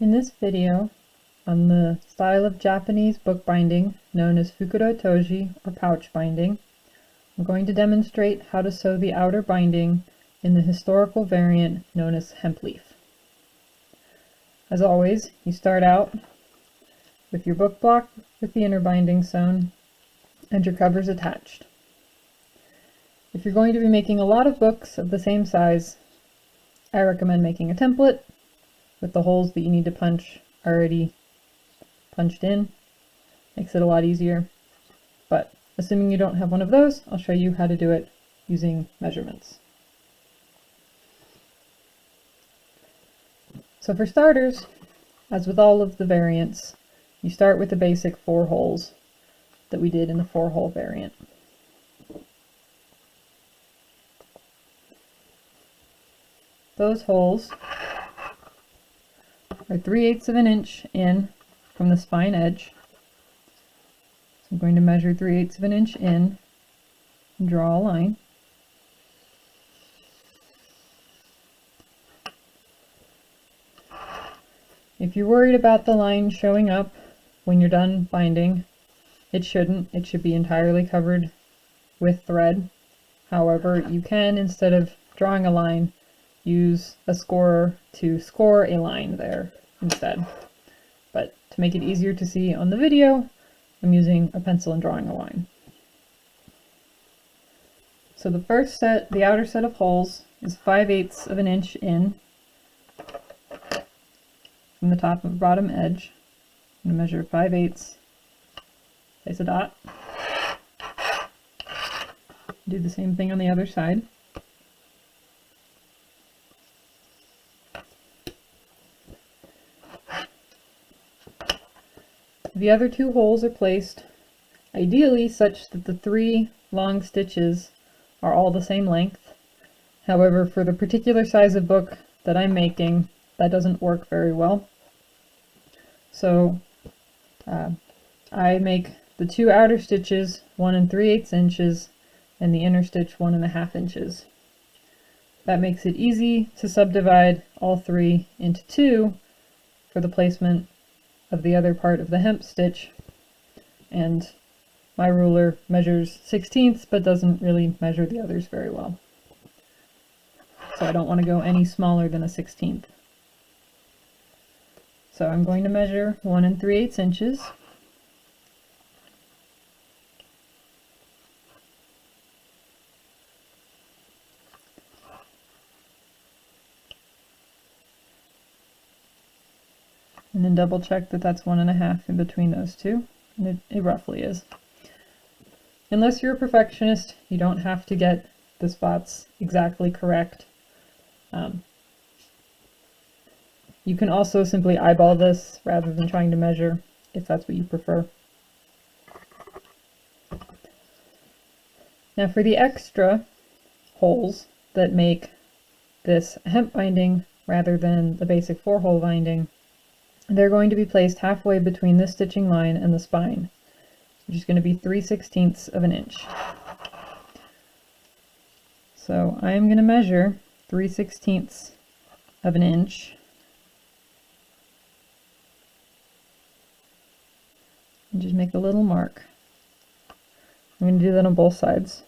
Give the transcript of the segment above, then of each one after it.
In this video, on the style of Japanese bookbinding known as Fukuro-toji or pouch binding, I'm going to demonstrate how to sew the outer binding in the historical variant known as Hemp-Leaf. As always, you start out with your book block with the inner binding sewn and your covers attached. If you're going to be making a lot of books of the same size, I recommend making a template with the holes that you need to punch already punched in. Makes it a lot easier. But assuming you don't have one of those, I'll show you how to do it using measurements. So for starters, as with all of the variants, you start with the basic 4 holes that we did in the 4-hole variant. Those holes are 3/8 of an inch in from the spine edge. So I'm going to measure 3/8 of an inch in and draw a line. If you're worried about the line showing up when you're done binding, it shouldn't. It should be entirely covered with thread. However, you can, instead of drawing a line, use a scorer to score a line there instead. But to make it easier to see on the video, I'm using a pencil and drawing a line. So the first set, the outer set of holes, is 5/8 of an inch in from the top and bottom edge. I'm going to measure 5/8, place a dot. Do the same thing on the other side. The other 2 holes are placed ideally such that the 3 long stitches are all the same length. However, for the particular size of book that I'm making, that doesn't work very well. So I make the 2 outer stitches 1 3/8 inches and the inner stitch 1 1/2 inches. That makes it easy to subdivide all 3 into 2 for the placement of the other part of the hemp stitch, and my ruler measures 1/16 but doesn't really measure the others very well, so I don't want to go any smaller than a 1/16. So I'm going to measure 1 3/8 inches. And then double check that that's 1 1/2 in between those 2, and it roughly is. Unless you're a perfectionist, you don't have to get the spots exactly correct. You can also simply eyeball this rather than trying to measure, if that's what you prefer. Now for the extra holes that make this hemp binding rather than the basic 4-hole binding, they're going to be placed halfway between this stitching line and the spine, which is going to be 3/16 of an inch. So I am going to measure 3/16 of an inch and just make a little mark. I'm going to do that on both sides.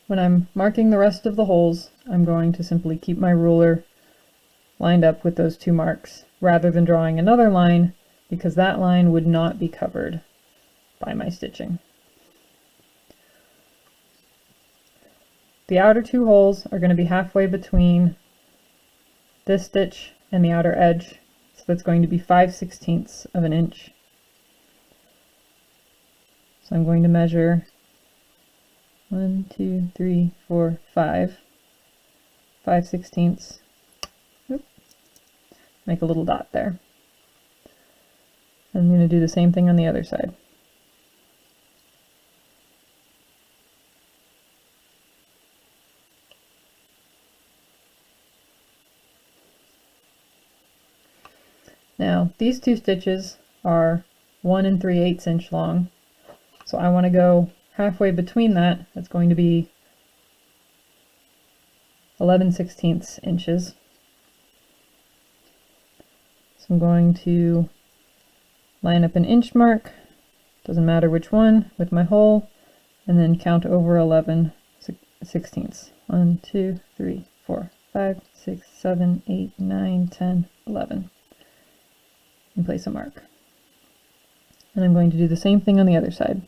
When I'm marking the rest of the holes, I'm going to simply keep my ruler lined up with those 2 marks rather than drawing another line, because that line would not be covered by my stitching. The outer 2 holes are going to be halfway between this stitch and the outer edge, so that's going to be 5/16 of an inch. So I'm going to measure 1 2 3 4 5 5/16. Make a little dot there. I'm going to do the same thing on the other side. Now these 2 stitches are 1 3/8 inch long, So I want to go halfway between that. That's going to be 11/16 inches. So I'm going to line up an inch mark, doesn't matter which one, with my hole, and then count over 11/16. 1, 2, 3, 4, 5, 6, 7, 8, 9, 10, 11. And place a mark. And I'm going to do the same thing on the other side.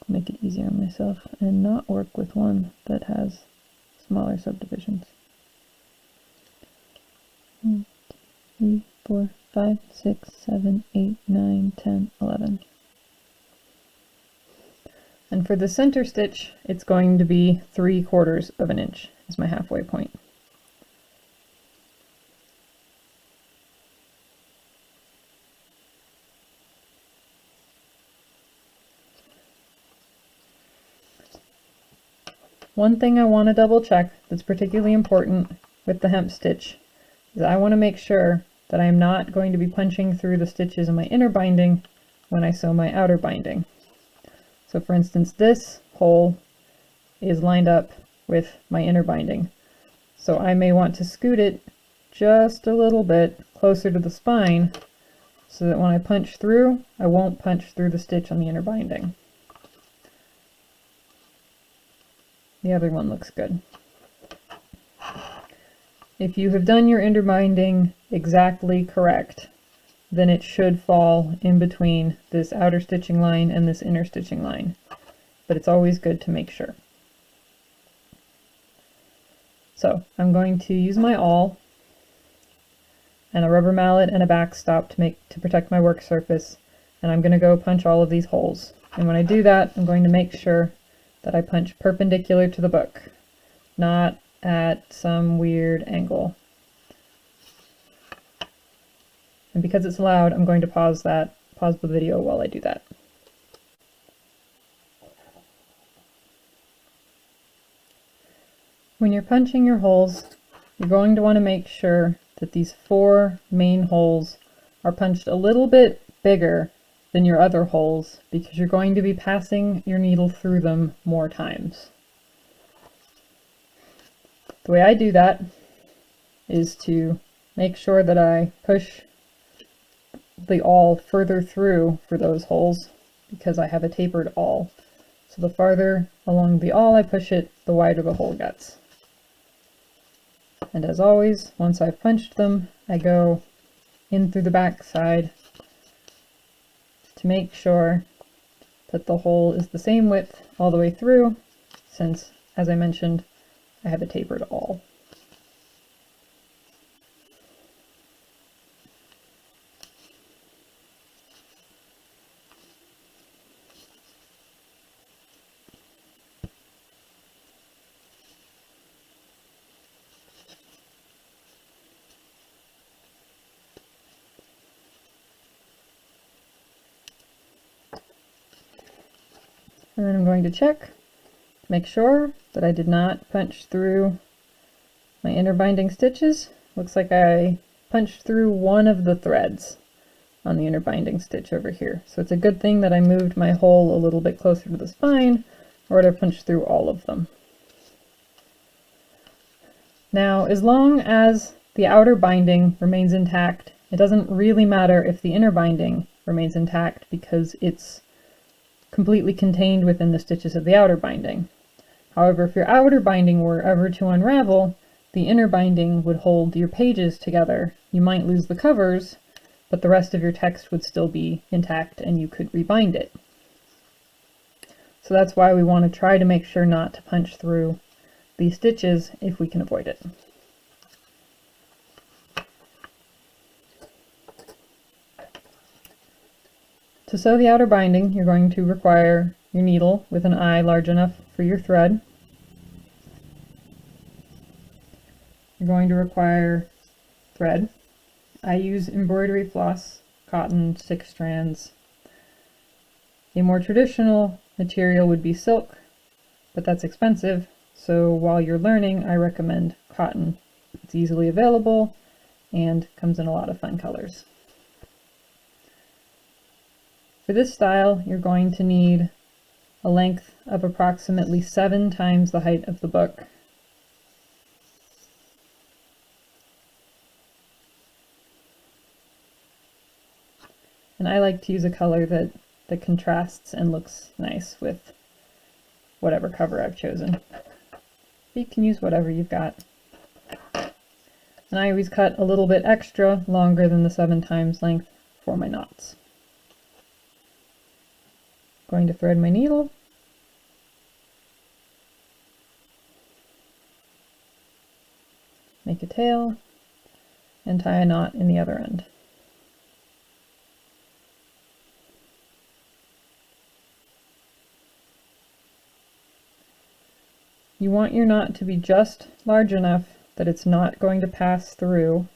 Make it easier on myself and not work with one that has smaller subdivisions. 1, 2, 3, 4, 5, 6, 7, 8, 9, 10, 11. And for the center stitch, it's going to be 3/4 of an inch is my halfway point. One thing I want to double check that's particularly important with the hemp stitch is I want to make sure that I am not going to be punching through the stitches in my inner binding when I sew my outer binding. So for instance, this hole is lined up with my inner binding. So I may want to scoot it just a little bit closer to the spine so that when I punch through, I won't punch through the stitch on the inner binding. The other one looks good. If you have done your inner binding exactly correct, then it should fall in between this outer stitching line and this inner stitching line. But it's always good to make sure. So I'm going to use my awl and a rubber mallet and a backstop to protect my work surface, and I'm going to go punch all of these holes. And when I do that, I'm going to make sure that I punch perpendicular to the book, not at some weird angle. And because it's loud, I'm going to pause the video while I do that. When you're punching your holes, you're going to want to make sure that these 4 main holes are punched a little bit bigger than your other holes, because you're going to be passing your needle through them more times. The way I do that is to make sure that I push the awl further through for those holes, because I have a tapered awl. So the farther along the awl I push it, the wider the hole gets. And as always, once I've punched them, I go in through the back side to make sure that the hole is the same width all the way through, since, as I mentioned, I have a tapered awl. And then I'm going to check to make sure that I did not punch through my inner binding stitches. Looks like I punched through one of the threads on the inner binding stitch over here. So it's a good thing that I moved my hole a little bit closer to the spine, or I'd have punched through all of them. Now, as long as the outer binding remains intact, it doesn't really matter if the inner binding remains intact, because it's completely contained within the stitches of the outer binding. However, if your outer binding were ever to unravel, the inner binding would hold your pages together. You might lose the covers, but the rest of your text would still be intact and you could rebind it. So that's why we want to try to make sure not to punch through these stitches if we can avoid it. To sew the outer binding, you're going to require your needle with an eye large enough for your thread. You're going to require thread. I use embroidery floss, cotton, 6 strands. A more traditional material would be silk, but that's expensive, so while you're learning, I recommend cotton It's easily available and comes in a lot of fun colors. For this style, you're going to need a length of approximately 7 times the height of the book. And I like to use a color that contrasts and looks nice with whatever cover I've chosen. You can use whatever you've got. And I always cut a little bit extra longer than the 7 times length for my knots. Going to thread my needle. Make a tail and tie a knot in the other end. You want your knot to be just large enough that it's not going to pass through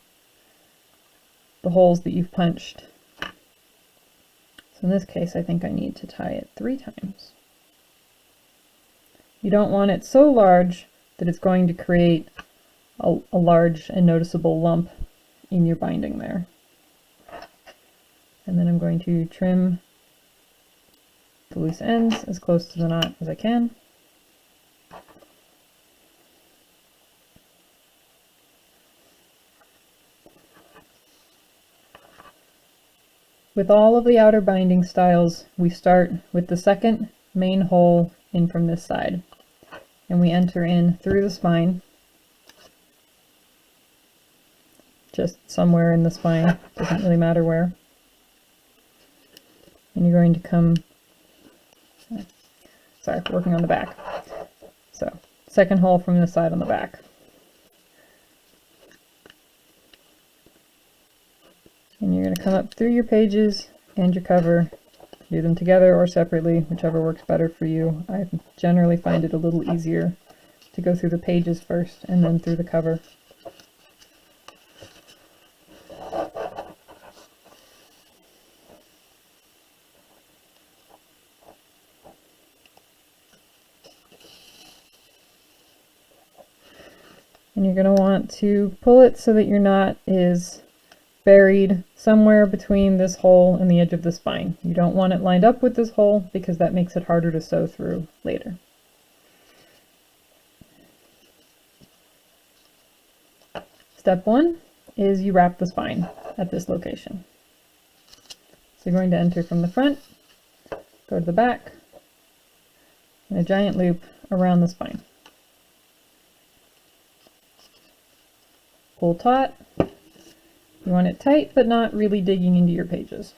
the holes that you've punched. So in this case, I think I need to tie it 3 times. You don't want it so large that it's going to create a large and noticeable lump in your binding there. And then I'm going to trim the loose ends as close to the knot as I can. With all of the outer binding styles, we start with the second main hole in from this side, and we enter in through the spine, just somewhere in the spine, doesn't really matter where. And you're going to come, sorry, working on the back. So, second hole from this side on the back. And you're going to come up through your pages and your cover, do them together or separately, whichever works better for you. I generally find it a little easier to go through the pages first and then through the cover. And you're going to want to pull it so that your knot is buried somewhere between this hole and the edge of the spine. You don't want it lined up with this hole because that makes it harder to sew through later. Step 1 is you wrap the spine at this location. So you're going to enter from the front, go to the back, and a giant loop around the spine. Pull taut. You want it tight, but not really digging into your pages.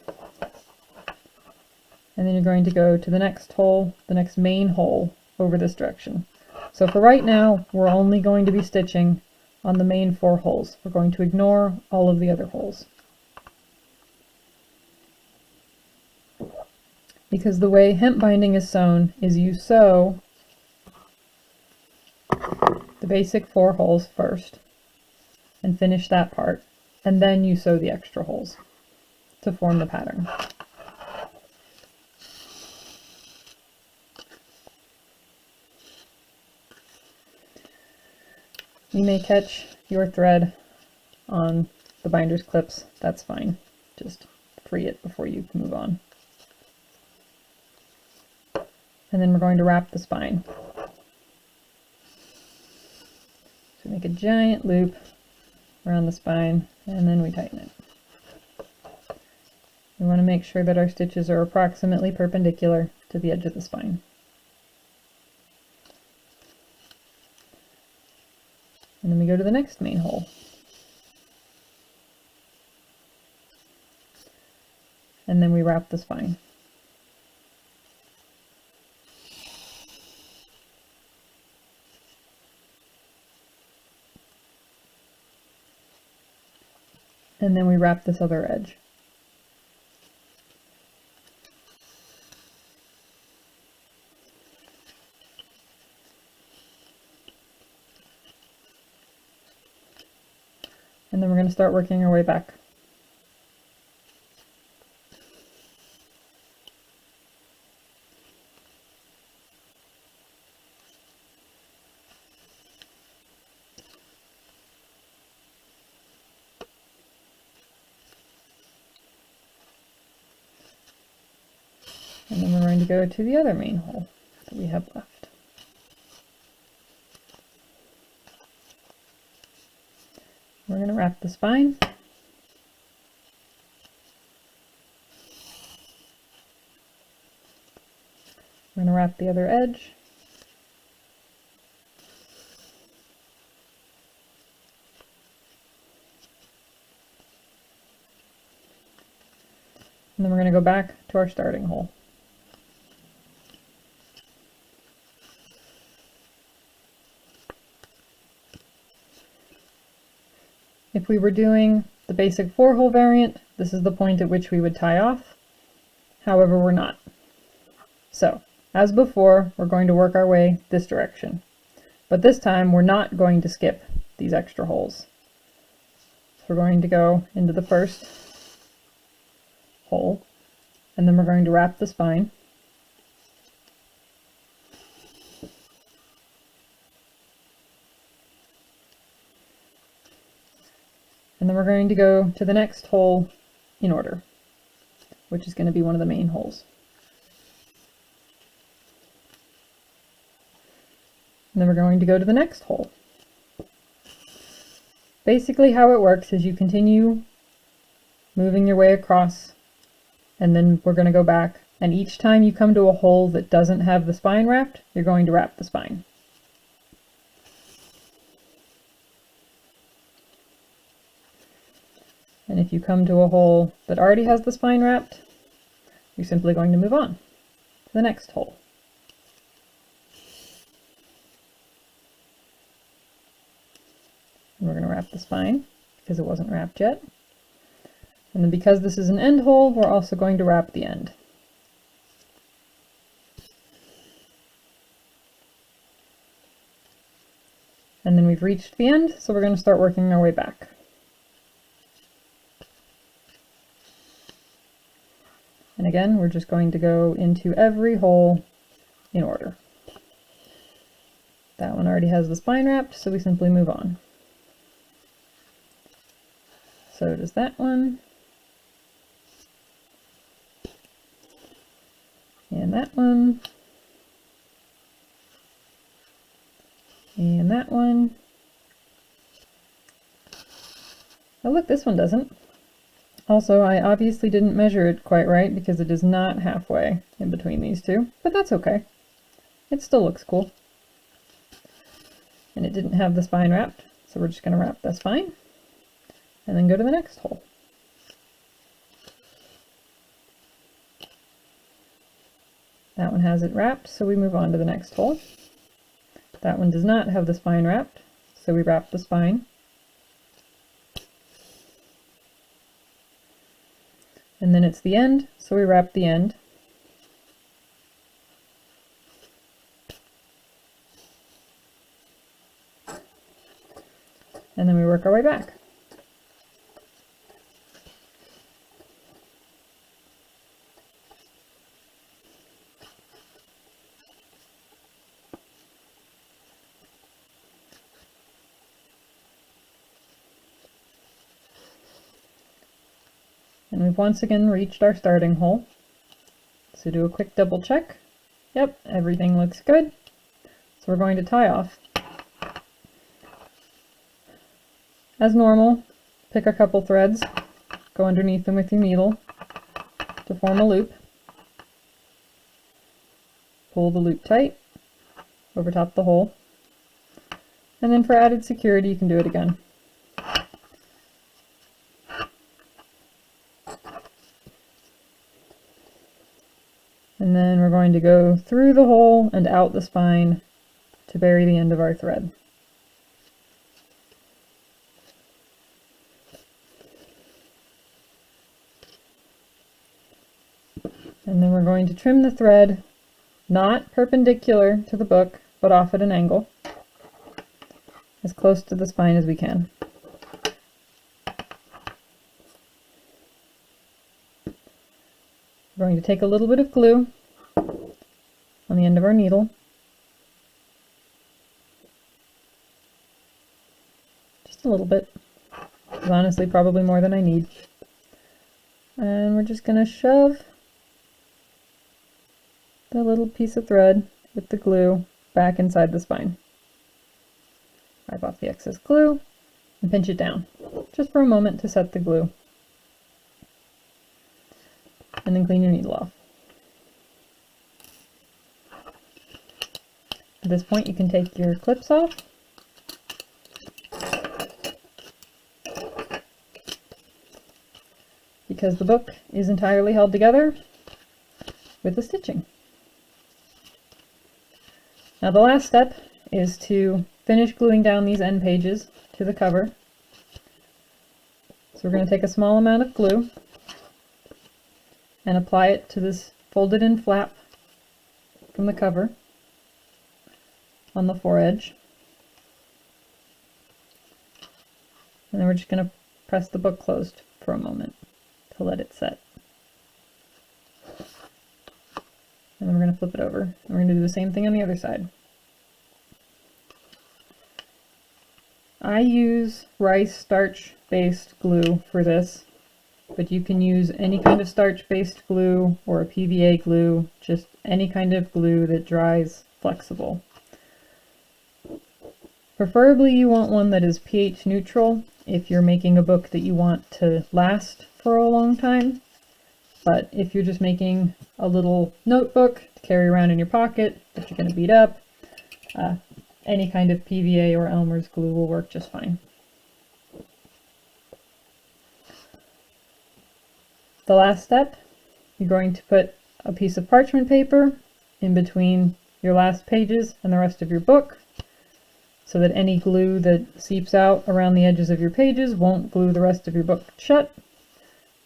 And then you're going to go to the next hole, the next main hole over this direction. So for right now, we're only going to be stitching on the main 4 holes. We're going to ignore all of the other holes. Because the way hemp binding is sewn is you sew the basic 4 holes first and finish that part. And then you sew the extra holes to form the pattern. You may catch your thread on the binder's clips, that's fine. Just free it before you move on. And then we're going to wrap the spine. So make a giant loop around the spine, and then we tighten it. We want to make sure that our stitches are approximately perpendicular to the edge of the spine. And then we go to the next main hole. And then we wrap the spine. And then we wrap this other edge. And then we're going to start working our way back. And then we're going to go to the other main hole that we have left. We're going to wrap the spine. We're going to wrap the other edge. And then we're going to go back to our starting hole. If we were doing the basic 4-hole variant, this is the point at which we would tie off. However, we're not. So, as before, we're going to work our way this direction. But this time, we're not going to skip these extra holes. So we're going to go into the first hole, and then we're going to wrap the spine. And then we're going to go to the next hole in order, which is going to be one of the main holes. And then we're going to go to the next hole. Basically how it works is you continue moving your way across, and then we're going to go back, and each time you come to a hole that doesn't have the spine wrapped, you're going to wrap the spine. And if you come to a hole that already has the spine wrapped, you're simply going to move on to the next hole. And we're going to wrap the spine because it wasn't wrapped yet. And then because this is an end hole, we're also going to wrap the end. And then we've reached the end, so we're going to start working our way back. And again, we're just going to go into every hole in order. That one already has the spine wrapped, so we simply move on. So does that one. And that one. And that one. Oh look, this one doesn't. Also, I obviously didn't measure it quite right because it is not halfway in between these two, but that's okay. It still looks cool. And it didn't have the spine wrapped, so we're just going to wrap the spine and then go to the next hole. That one has it wrapped, so we move on to the next hole. That one does not have the spine wrapped, so we wrap the spine. And then it's the end, so we wrap the end. And then we work our way back. And we've once again reached our starting hole. So do a quick double check. Yep, everything looks good. So we're going to tie off. As normal, pick a couple threads, go underneath them with your needle to form a loop. Pull the loop tight over top the hole. And then for added security, you can do it again. And then we're going to go through the hole and out the spine to bury the end of our thread. And then we're going to trim the thread, not perpendicular to the book, but off at an angle, as close to the spine as we can. We're going to take a little bit of glue on the end of our needle. Just a little bit. It's honestly probably more than I need. And we're just going to shove the little piece of thread with the glue back inside the spine. Wipe off the excess glue and pinch it down, just for a moment to set the glue. And then clean your needle off. At this point you can take your clips off. Because the book is entirely held together with the stitching. Now the last step is to finish gluing down these end pages to the cover. So we're going to take a small amount of glue and apply it to this folded in flap from the cover on the foredge. And then we're just going to press the book closed for a moment to let it set. And then we're going to flip it over. And we're going to do the same thing on the other side. I use rice starch based glue for this, but you can use any kind of starch based glue or a PVA glue, just any kind of glue that dries flexible. Preferably you want one that is pH neutral if you're making a book that you want to last for a long time. But if you're just making a little notebook to carry around in your pocket that you're going to beat up, any kind of PVA or Elmer's glue will work just fine. The last step, you're going to put a piece of parchment paper in between your last pages and the rest of your book, so that any glue that seeps out around the edges of your pages won't glue the rest of your book shut.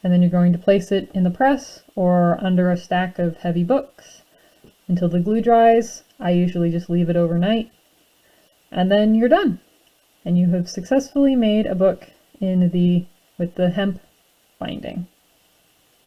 And then you're going to place it in the press or under a stack of heavy books until the glue dries. I usually just leave it overnight. And then you're done. And you have successfully made a book with the hemp binding.